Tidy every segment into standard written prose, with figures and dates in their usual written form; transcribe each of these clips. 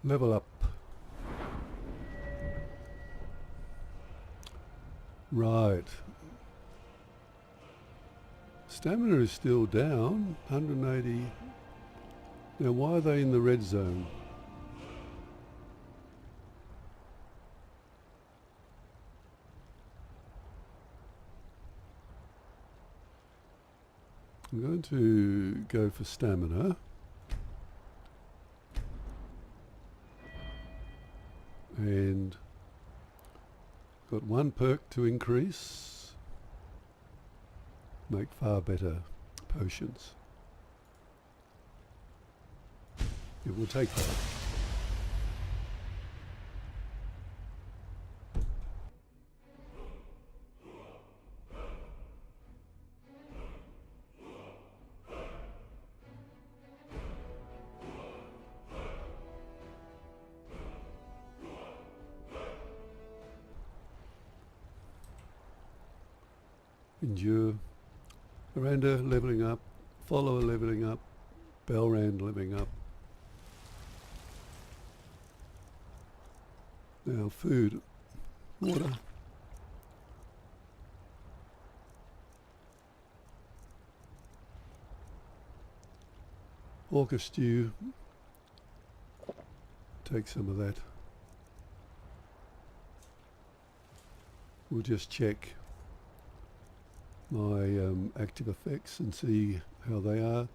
Level up. Right. Stamina is still down, 180. Now why are they in the red zone? I'm going to go for stamina. And got one perk to increase. Make far better potions. Yeah, we'll take that. Endure. Miranda leveling up. Follower leveling up. Belrand leveling up. Now food. Water. Orca stew. Take some of that. We'll just check my active effects and see how they are.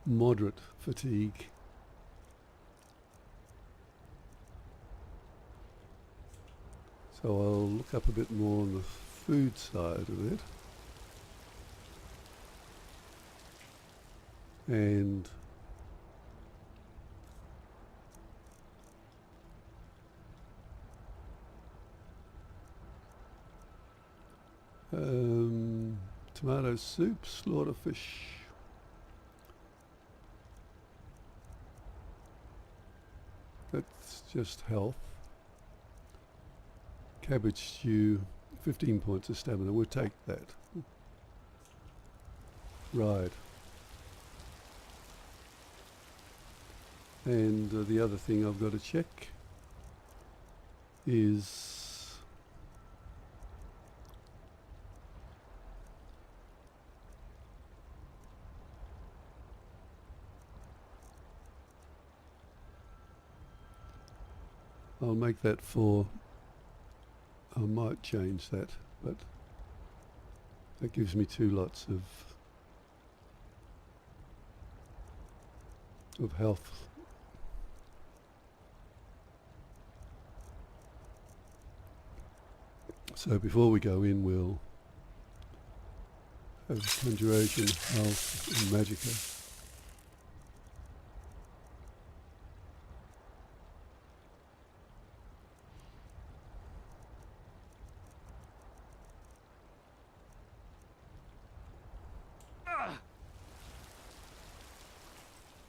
Moderate fatigue. So I'll look up a bit more on the food side of it. And tomato soup, slaughterfish. That's just health. Cabbage stew, 15 points of stamina. We'll take that. Right. And the other thing I've got to check is I'll make that 4. I might change that, but that gives me 2 lots of health. So before we go in, we'll have conjuration, health, and magicka.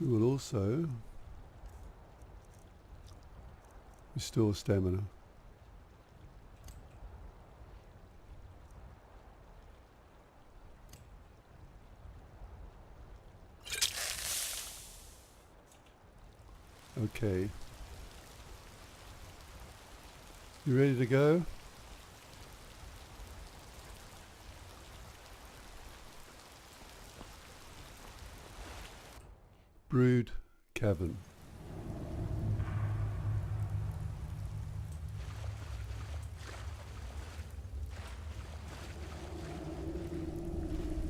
We will also restore stamina. Okay. You ready to go? Brood Cavern.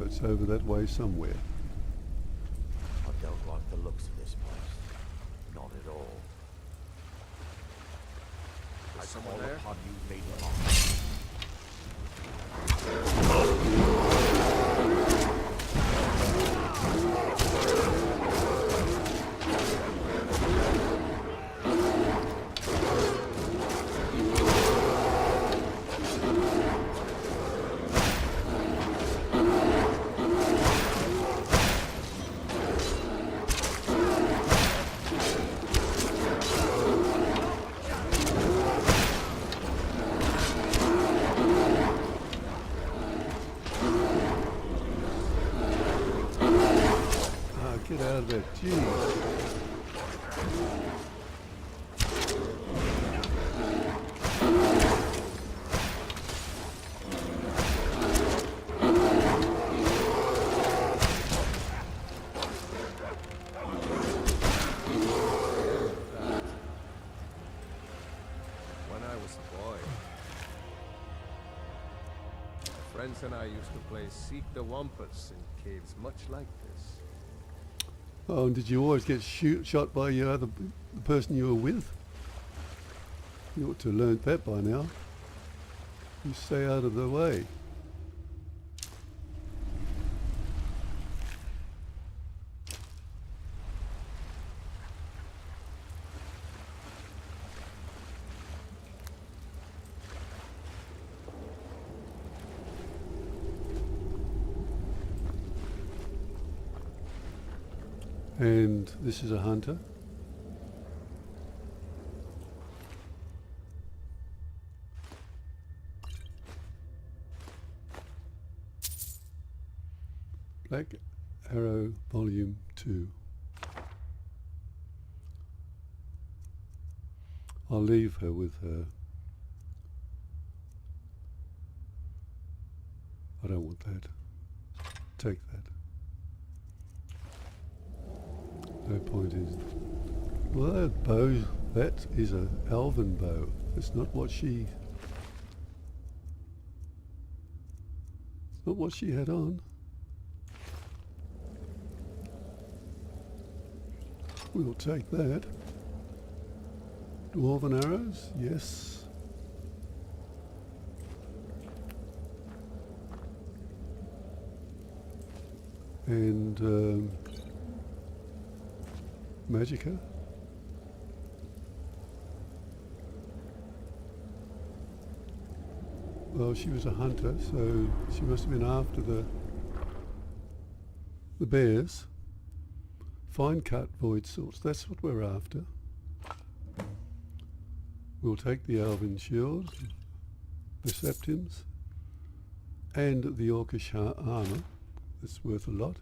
It's over that way somewhere. I don't like the looks of this place. Not at all. Is someone there? Upon you, lady. Get out of there, jeez. friends and I used to play Seek the Wampus in caves much like this. Oh, and did you always get shot by the person you were with? You ought to have learned that by now. You stay out of the way. And this is a hunter. Black Arrow Volume 2. I'll leave her with her. I don't want that. Take that. No point in. Well, that bow, that is a elven bow. It's not what she. It's not what she had on. We'll take that. Dwarven arrows, yes. And Magicka. Well, she was a hunter, so she must have been after the bears. Fine cut void swords, that's what we're after. We'll take the elven shield, the septims, and the orcish armour. It's worth a lot.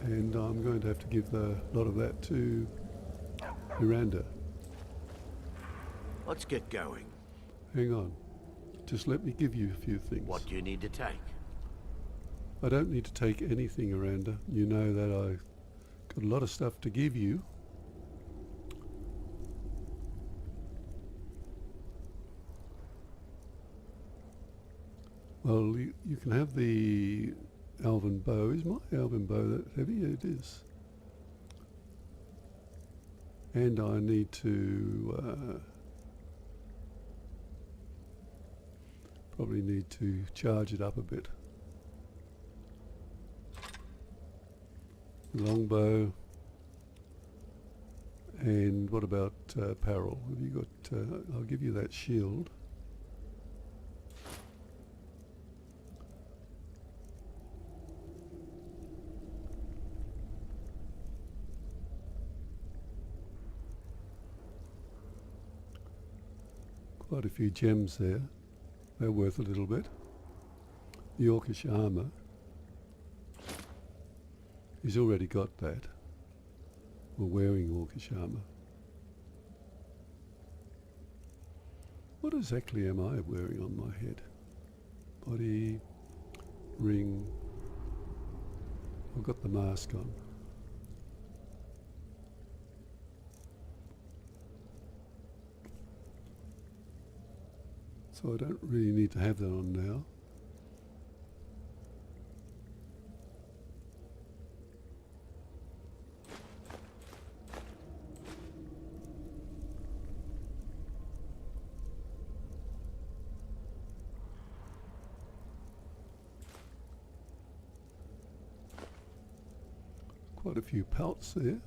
And I'm going to have to give a lot of that to Miranda. Let's get going. Hang on. Just let me give you a few things. What do you need to take? I don't need to take anything, Miranda. You know that I've got a lot of stuff to give you. Well, you can have the elven bow. Is my elven bow that heavy? It is. And I need to probably need to charge it up a bit. Longbow. And what about apparel? Have you got? I'll give you that shield. Quite a few gems there. They're worth a little bit. The orcish armour. He's already got that. We're wearing orcish armour. What exactly am I wearing on my head? Body, ring. I've got the mask on. So I don't really need to have that on now. Quite a few pelts there.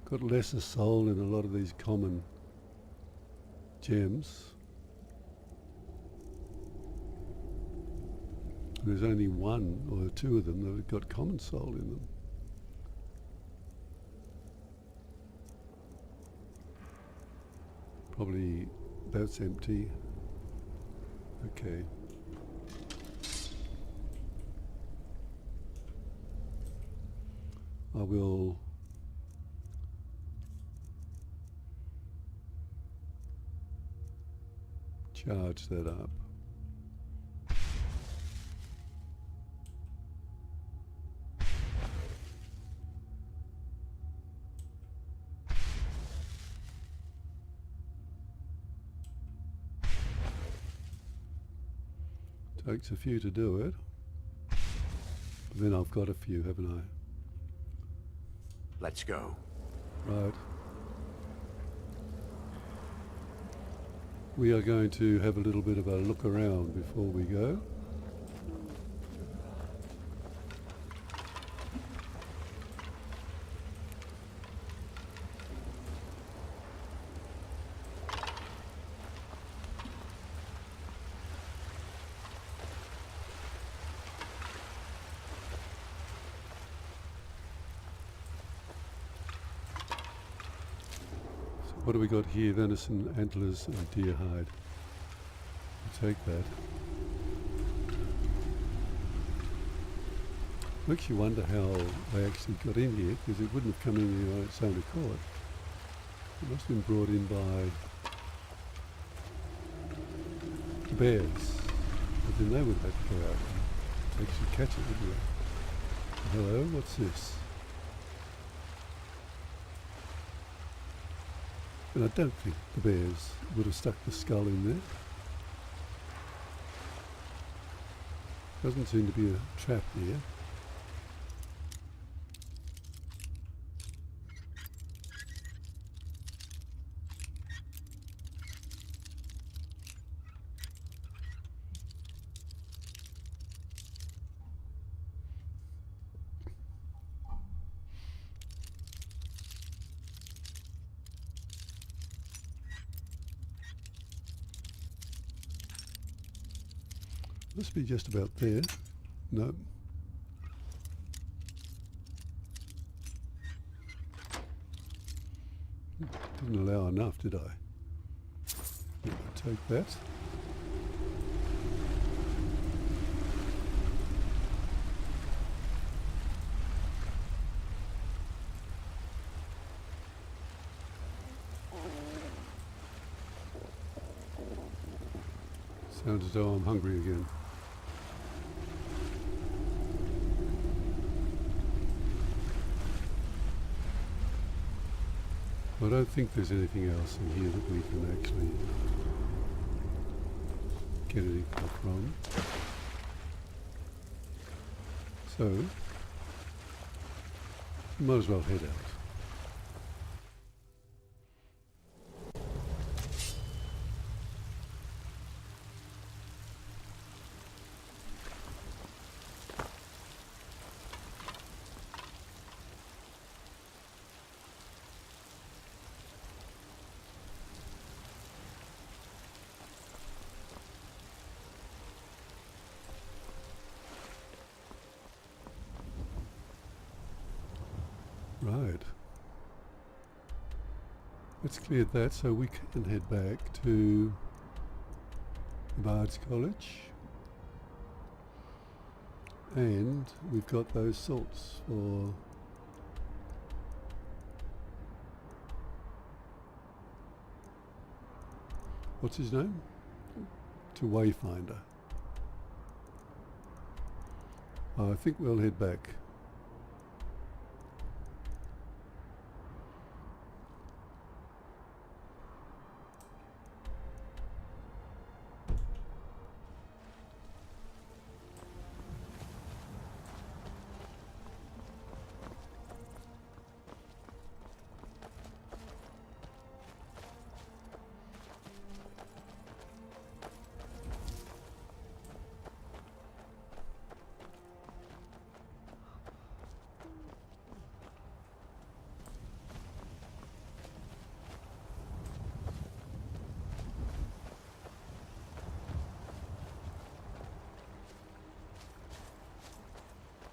Got lesser soul in a lot of these common gems. There's only one or two of them that have got common soul in them. Probably that's empty. Okay. I will charge that up. Takes a few to do it. But then I've got a few, haven't I? Let's go. Right. We are going to have a little bit of a look around before we go. What do we got here? Venison, antlers and deer hide. We'll take that. Makes you wonder how they actually got in here, because it wouldn't have come in on its own accord. It must have been brought in by the bears. But then they would have to go out and actually catch it, wouldn't they? Hello, what's this? And I don't think the bears would have stuck the skull in there. Doesn't seem to be a trap here. Must be just about there. No. Didn't allow enough, did I? Yeah, take that. Sounds as though I'm hungry again. I don't think there's anything else in here that we can actually get anything from. So, might as well head out. Right. Let's clear that so we can head back to Bard's College. And we've got those salts for what's his name? To Wayfinder. I think we'll head back.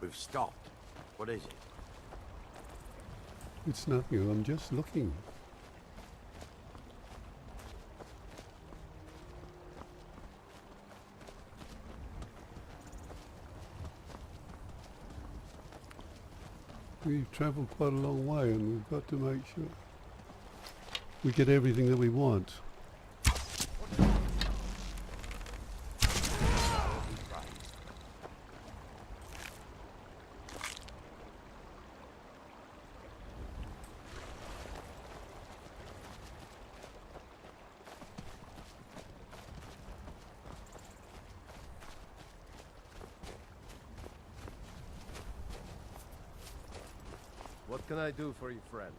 We've stopped. What is it? It's nothing, I'm just looking. We've travelled quite a long way and we've got to make sure we get everything that we want. What can I do for you, friend?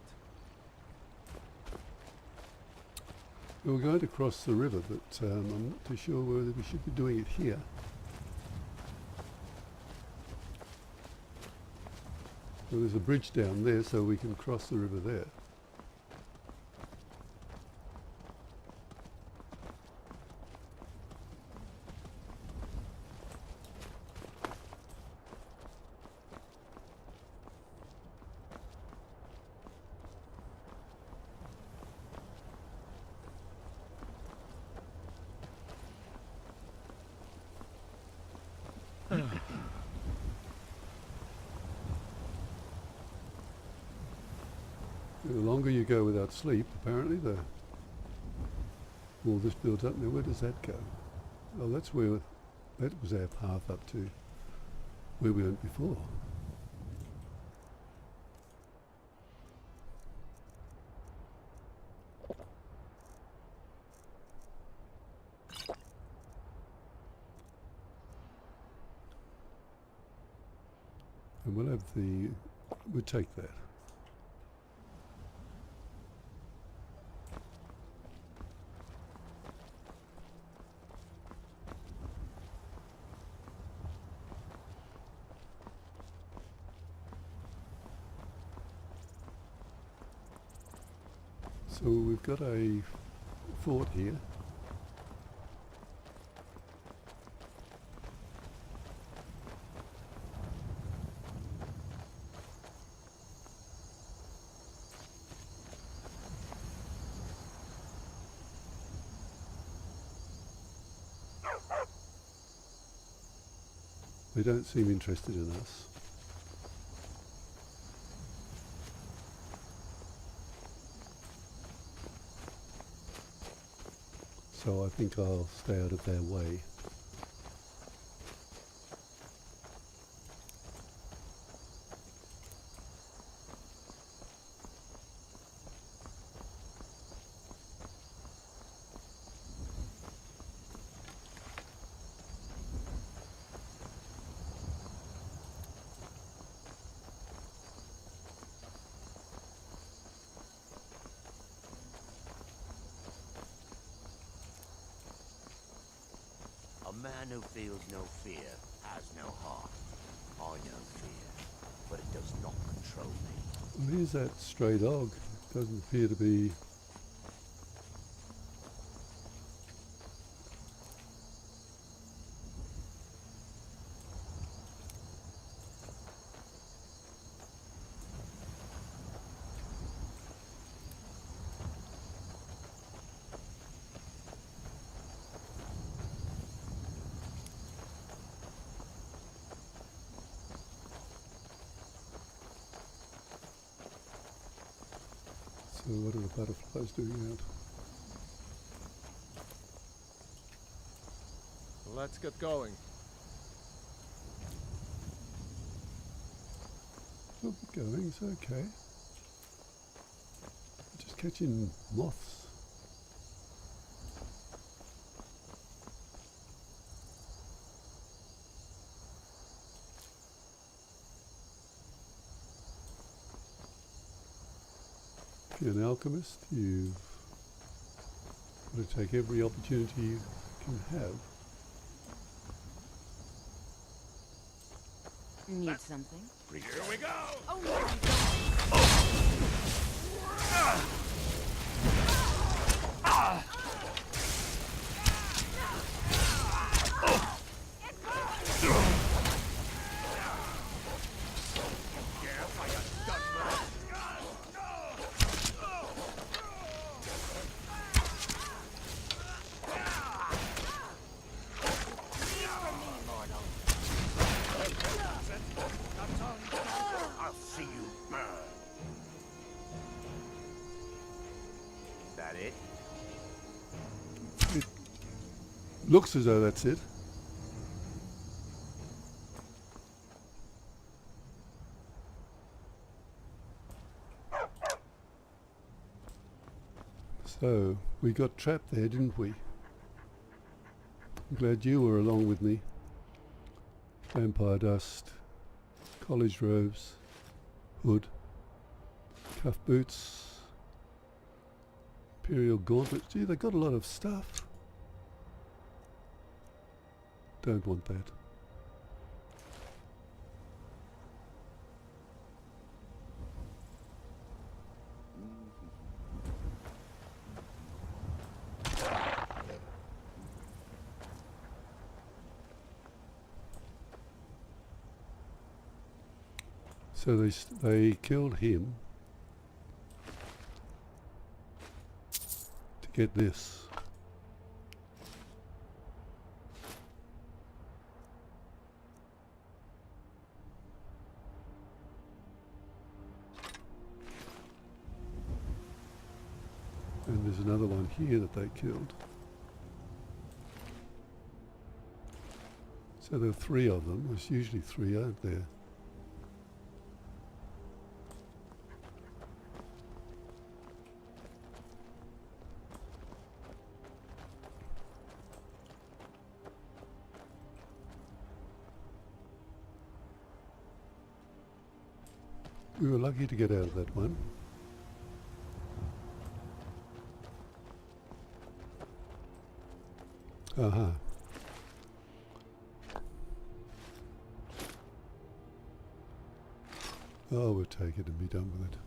We were going to cross the river, but I'm not too sure whether we should be doing it here. Well, there's a bridge down there, so we can cross the river there. The longer you go without sleep, apparently, the more this builds up. Now, where does that go? Oh, that's where that was our path up to where we went before. And we'll take that. So we've got a fort here. They don't seem interested in us. So I think I'll stay out of their way. A man who feels no fear has no heart. I know fear, but it does not control me. Well, here's that stray dog. Doesn't appear to be... So what are the butterflies doing out? Let's get going. Oh, going, it's okay. Just catching moths. If you're an alchemist, you've got to take every opportunity you can have. Need something? Here we go! Oh no, you don't. I'll see you burn. That it? It looks as though that's it. So, we got trapped there, didn't we? I'm glad you were along with me. Vampire dust, college robes, hood. Cuff boots. Imperial gauntlets. Gee, they got a lot of stuff. Don't want that. So they killed him to get this. And there's another one here that they killed. So there are 3 of them. There's usually 3, aren't there? We were lucky to get out of that one. Aha. Oh, we'll take it and be done with it.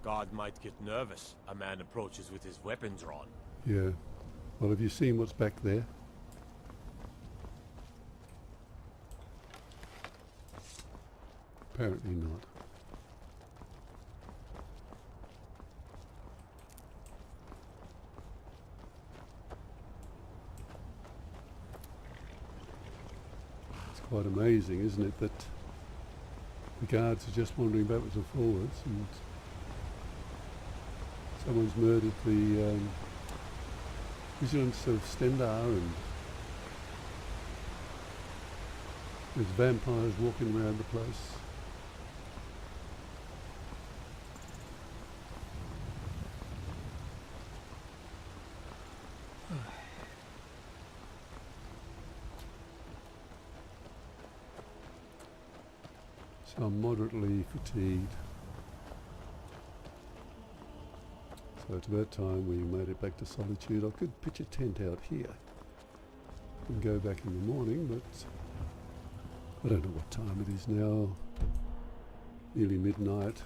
Guard might get nervous. A man approaches with his weapon drawn. Yeah. Well, have you seen what's back there? Apparently not. It's quite amazing, isn't it, that the guards are just wandering backwards and forwards and someone's murdered the vigilance of Stendar, and there's vampires walking around the place. So I'm moderately fatigued. So it's about time we made it back to Solitude. I could pitch a tent out here and go back in the morning, but I don't know what time it is now. Nearly midnight.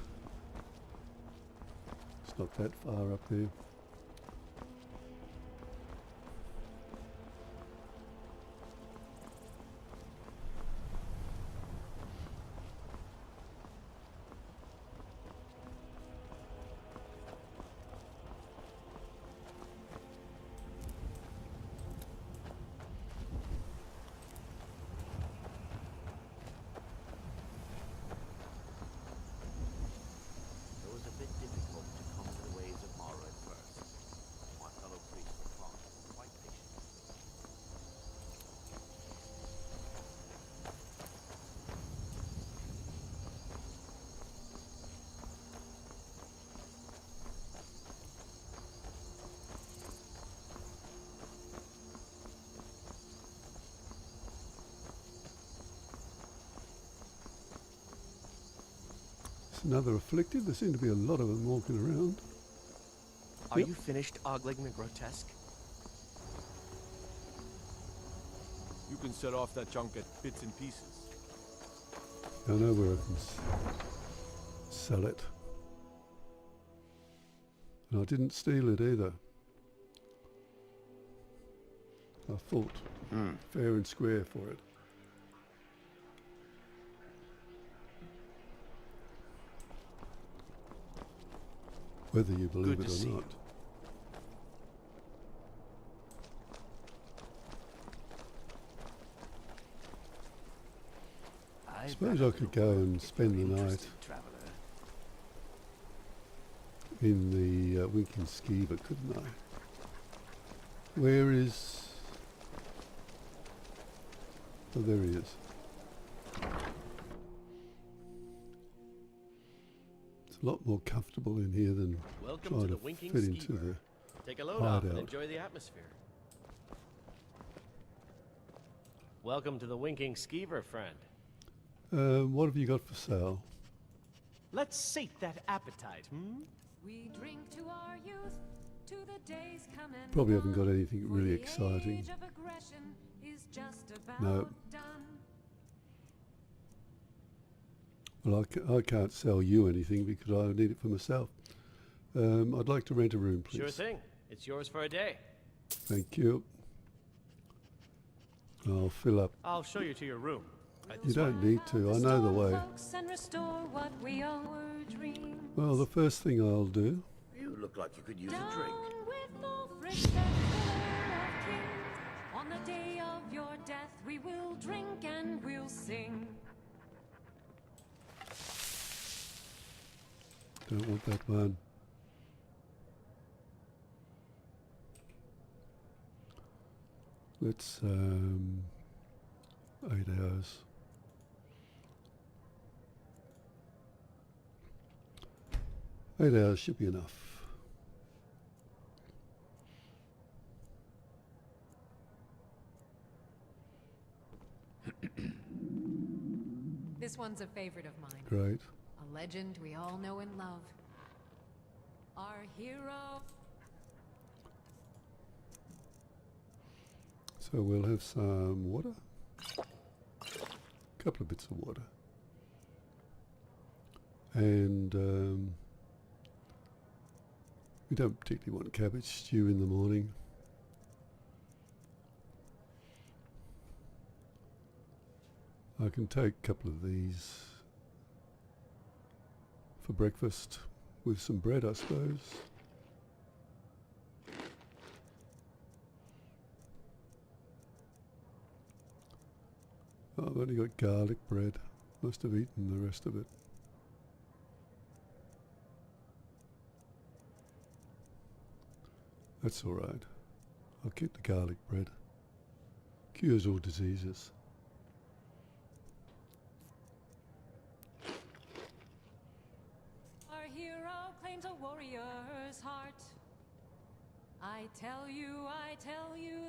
It's not that far up there. It was a bit difficult to come to the ways of Morrowind at first. My fellow priests were prompt and quite patient. It's another afflicted. There seem to be a lot of them walking around. Are Yep. you finished ogling the grotesque? You can set off that junk at bits and pieces. I know where I can sell it. And I didn't steal it either. I fought fair and square for it. Whether you believe Good to it see or you. not. I suppose I could go and spend the night in the Winking Skeever, couldn't I? Where is... Oh, there he is. a lot more comfortable in here than Welcome trying to to the Winking fit into Skeever. the Take a load off and hideout. enjoy the atmosphere. Welcome to the Winking Skeever, friend. What have you got for sale? Let's sate that appetite, We drink to our youth, to the days coming. Probably haven't got anything For really the exciting. age of aggression is just about No. done. Well, I can't sell you anything because I need it for myself. I'd like to rent a room, please. Sure thing. It's yours for a day. Thank you. I'll fill up. I'll show you to your room. Right You this way. don't need to. I know the way. Folks and restore what we all were dreams. Well, the first thing I'll do. You look like you could use Down a drink. with Ulfric, the killer of kings. On the day of your death, we will drink and we'll sing. Don't want that one. Let's 8 hours. Eight hours should be enough. This one's a favorite of mine. Great. A legend we all know and love. Our hero. So we'll have some water. A couple of bits of water. And we don't particularly want cabbage stew in the morning. I can take a couple of these for breakfast with some bread, I suppose. Oh, I've only got garlic bread. Must have eaten the rest of it. That's all right. I'll keep the garlic bread. Cures all diseases. Our hero claims a warrior's heart. I tell you,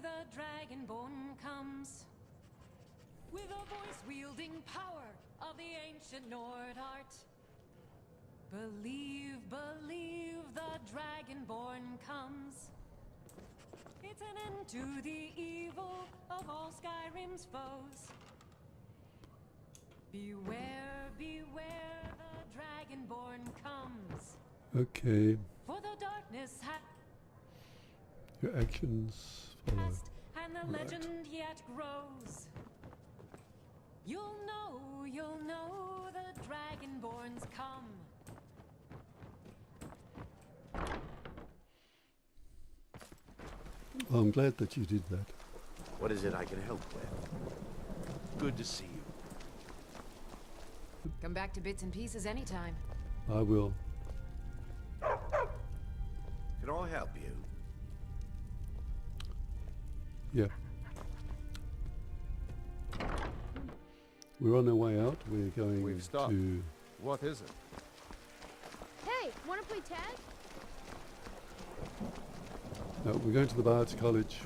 the dragonborn comes. With a voice wielding power of the ancient Nord art. Believe, the dragonborn comes. It's an end to the evil of all Skyrim's foes. Beware, the dragonborn comes. Okay. For the darkness has Your actions follow. passed, and the Right. legend yet grows. You'll know the dragonborns come. Well, I'm glad that you did that. What is it I can help with? Good to see you. Come back to bits and pieces anytime. I will. Can I help you? Yeah. We're on our way out. We're going We've stopped. to... What is it? Hey, wanna play tag? No, we're going to the Bard's College.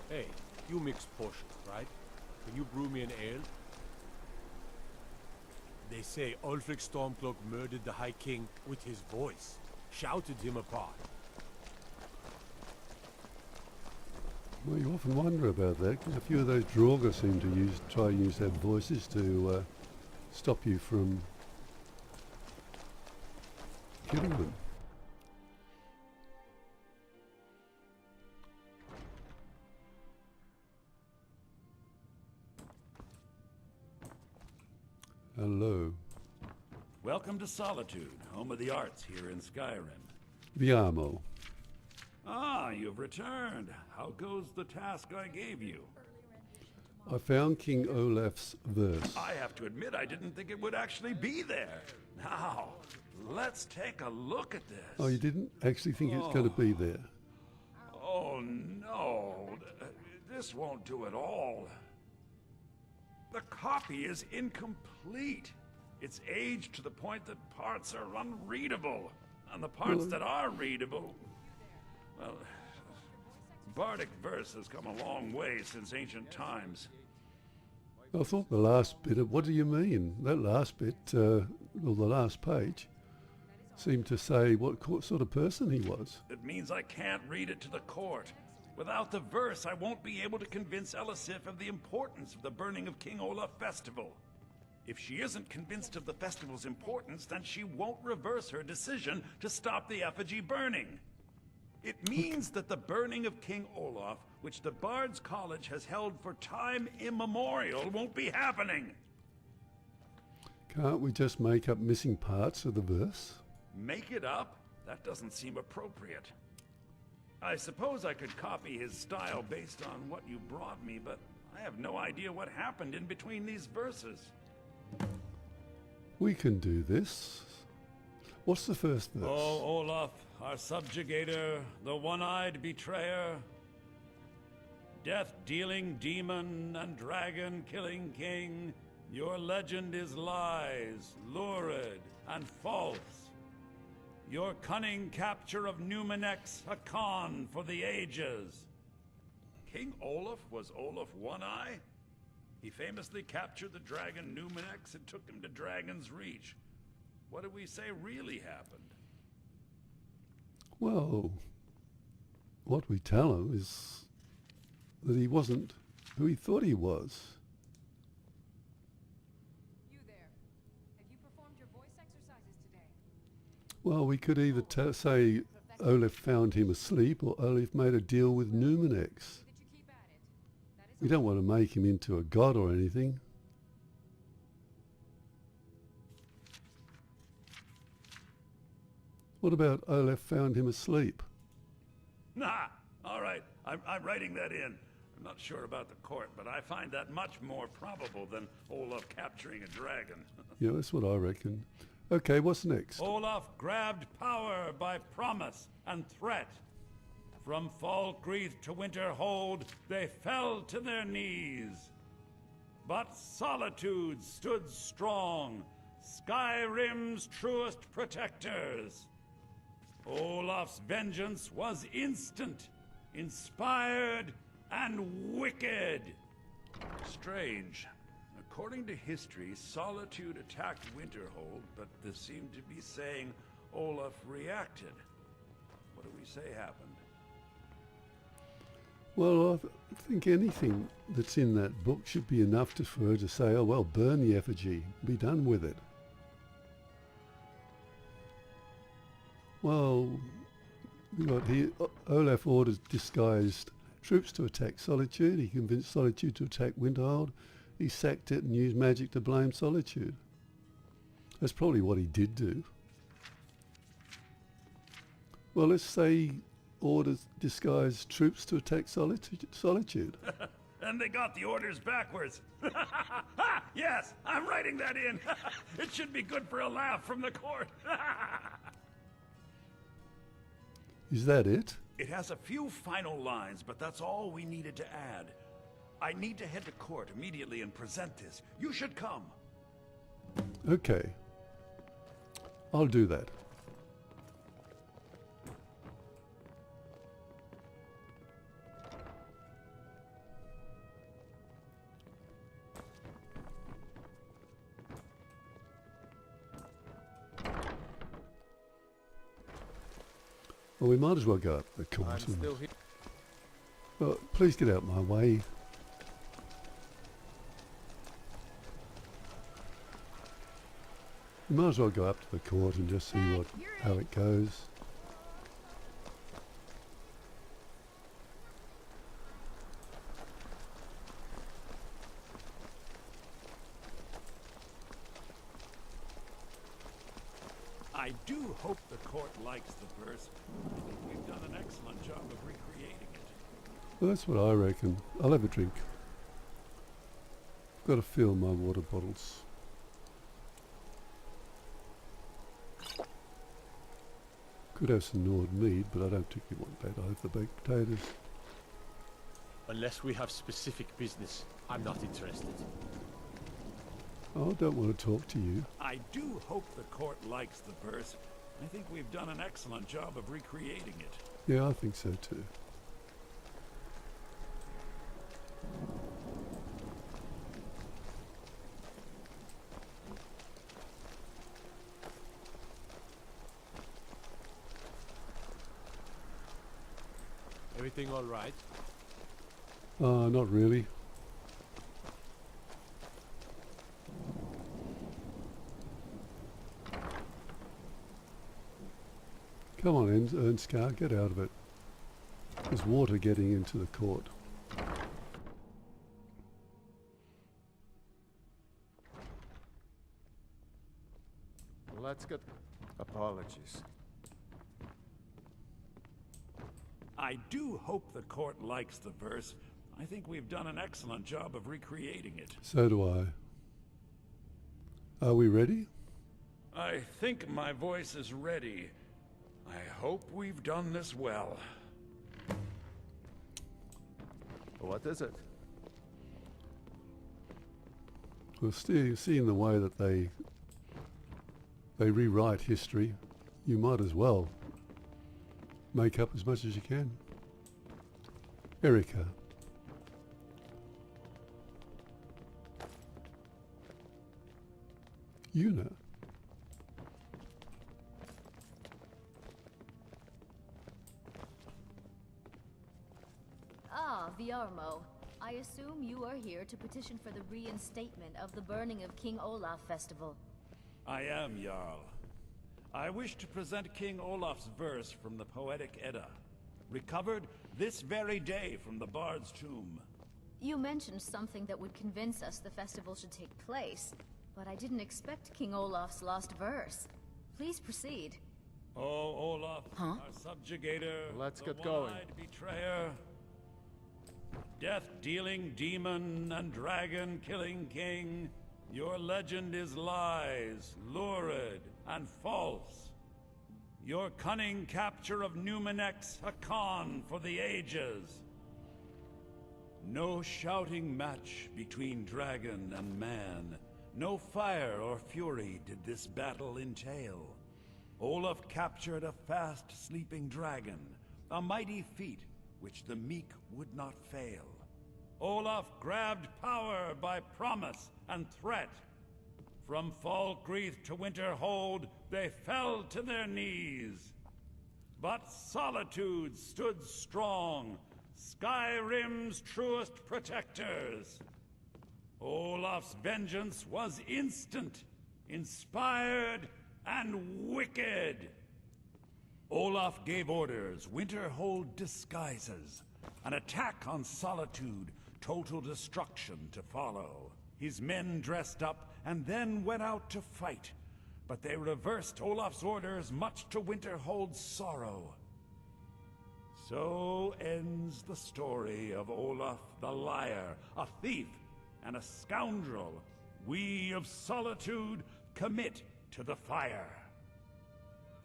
Hey, you mix potions, right? Can you brew me an ale? They say Ulfric Stormcloak murdered the High King with his voice. Shouted him apart. Well, you often wonder about that, because a few of those Draugr seem to try and use their voices to stop you from killing them. Hello. Welcome to Solitude, home of the arts here in Skyrim. Viamo. Ah, you've returned. How goes the task I gave you? I found King Olaf's verse. I have to admit, I didn't think it would actually be there. Now, let's take a look at this. Oh, you didn't actually think it's going to be there? Oh, no. This won't do at all. The copy is incomplete. It's aged to the point that parts are unreadable. And the parts that are readable, well, bardic verse has come a long way since ancient times. I thought the last bit of, what do you mean? That last bit, or the last page, seemed to say what sort of person he was. It means I can't read it to the court. Without the verse, I won't be able to convince Elisif of the importance of the burning of King Olaf festival. If she isn't convinced of the festival's importance, then she won't reverse her decision to stop the effigy burning. It means that the burning of King Olaf, which the Bard's College has held for time immemorial, won't be happening. Can't we just make up missing parts of the verse? Make it up? That doesn't seem appropriate. I suppose I could copy his style based on what you brought me, but I have no idea what happened in between these verses. We can do this. What's the first verse? Oh, Olaf, our subjugator, the one-eyed betrayer, death-dealing demon and dragon-killing king, your legend is lies, lurid, and false. Your cunning capture of Numenex, a con for the ages. King Olaf was Olaf One-Eye? He famously captured the dragon Numenex and took him to Dragon's Reach. What do we say really happened? Well, what we tell him is that he wasn't who he thought he was. You there. Have you performed your voice exercises today? Well, we could either say Olaf found him asleep or Olaf made a deal with Numenex. That you keep at it. That is We don't want to make him into a god or anything. What about Olaf found him asleep? Nah, all right, I'm writing that in. I'm not sure about the court, but I find that much more probable than Olaf capturing a dragon. Yeah, that's what I reckon. Okay, what's next? Olaf grabbed power by promise and threat. From Falkreath to Winterhold, they fell to their knees. But Solitude stood strong, Skyrim's truest protectors. Olaf's vengeance was instant, inspired, and wicked. Strange. According to history, Solitude attacked Winterhold, but this seemed to be saying Olaf reacted. What do we say happened? Well, I think anything that's in that book should be enough for her to say, oh, well, burn the effigy, be done with it. Well, we got here, Olaf orders disguised troops to attack Solitude. He convinced Solitude to attack Winterhold. He sacked it and used magic to blame Solitude. That's probably what he did do. Well, let's say orders disguised troops to attack Solitude. And they got the orders backwards. Yes, I'm writing that in. It should be good for a laugh from the court. Is that it? It has a few final lines, but that's all we needed to add. I need to head to court immediately and present this. You should come. Okay. I'll do that. Well, we might as well go up the court. I'm still here. Well, please get out my way. We might as well go up to the court and just see how it goes. I do hope the court likes the verse. I think we've done an excellent job of recreating it. Well, that's what I reckon. I'll have a drink. I've got to fill my water bottles. Could have some gnawed meat, but I don't particularly want that. I have the baked potatoes. Unless we have specific business, I'm not interested. Oh, I don't want to talk to you. I do hope the court likes the verse. I think we've done an excellent job of recreating it. Yeah, I think so too. Everything all right? Not really. Come on, Ernskar, get out of it. There's water getting into the court. Let's get... Apologies. I do hope the court likes the verse. I think we've done an excellent job of recreating it. So do I. Are we ready? I think my voice is ready. I hope we've done this well. What is it? Well, seeing the way that they rewrite history, you might as well make up as much as you can. Erica. Una. Ah, Viarmo. I assume you are here to petition for the reinstatement of the burning of King Olaf festival. I am, Jarl. I wish to present King Olaf's verse from the Poetic Edda, recovered this very day from the Bard's tomb. You mentioned something that would convince us the festival should take place, but I didn't expect King Olaf's lost verse. Please proceed. Oh, Olaf, our subjugator, Let's the get going. one-eyed betrayer, death-dealing demon and dragon-killing king, your legend is lies, lurid, and false. Your cunning capture of Numenek's a con for the ages. No shouting match between dragon and man. No fire or fury did this battle entail. Olaf captured a fast-sleeping dragon, a mighty feat which the meek would not fail. Olaf grabbed power by promise and threat. From Falkreath to Winterhold, they fell to their knees. But Solitude stood strong, Skyrim's truest protectors. Olaf's vengeance was instant, inspired, and wicked. Olaf gave orders, Winterhold disguises, an attack on Solitude, total destruction to follow. His men dressed up and then went out to fight, but they reversed Olaf's orders, much to Winterhold's sorrow. So ends the story of Olaf the Liar, a thief and a scoundrel. We of Solitude commit to the fire.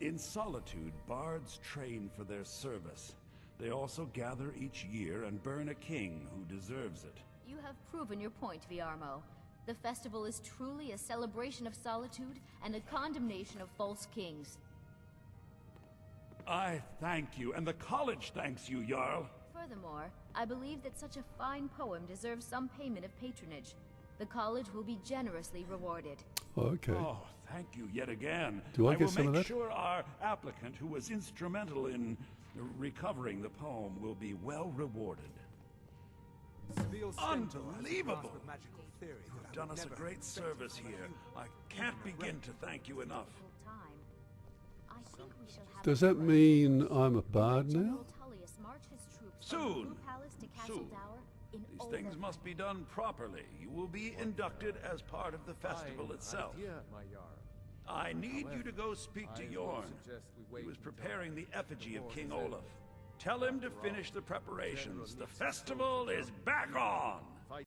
In Solitude, bards train for their service. They also gather each year and burn a king who deserves it. You have proven your point, Viarmo. The festival is truly a celebration of solitude and a condemnation of false kings. I thank you, and the college thanks you, Jarl. Furthermore, I believe that such a fine poem deserves some payment of patronage. The college will be generously rewarded. Okay. Oh, thank you yet again. Do I get some of will that? make sure our applicant, who was instrumental in recovering the poem, will be well rewarded. Unbelievable! You've done us a great service here. I can't begin to thank you enough. Does that mean I'm a bard now? Soon. Soon. These things must be done properly. You will be inducted as part of the festival itself. I need you to go speak to Yorn. He was preparing the effigy of King Olaf. Tell him to finish the preparations. The festival is back on!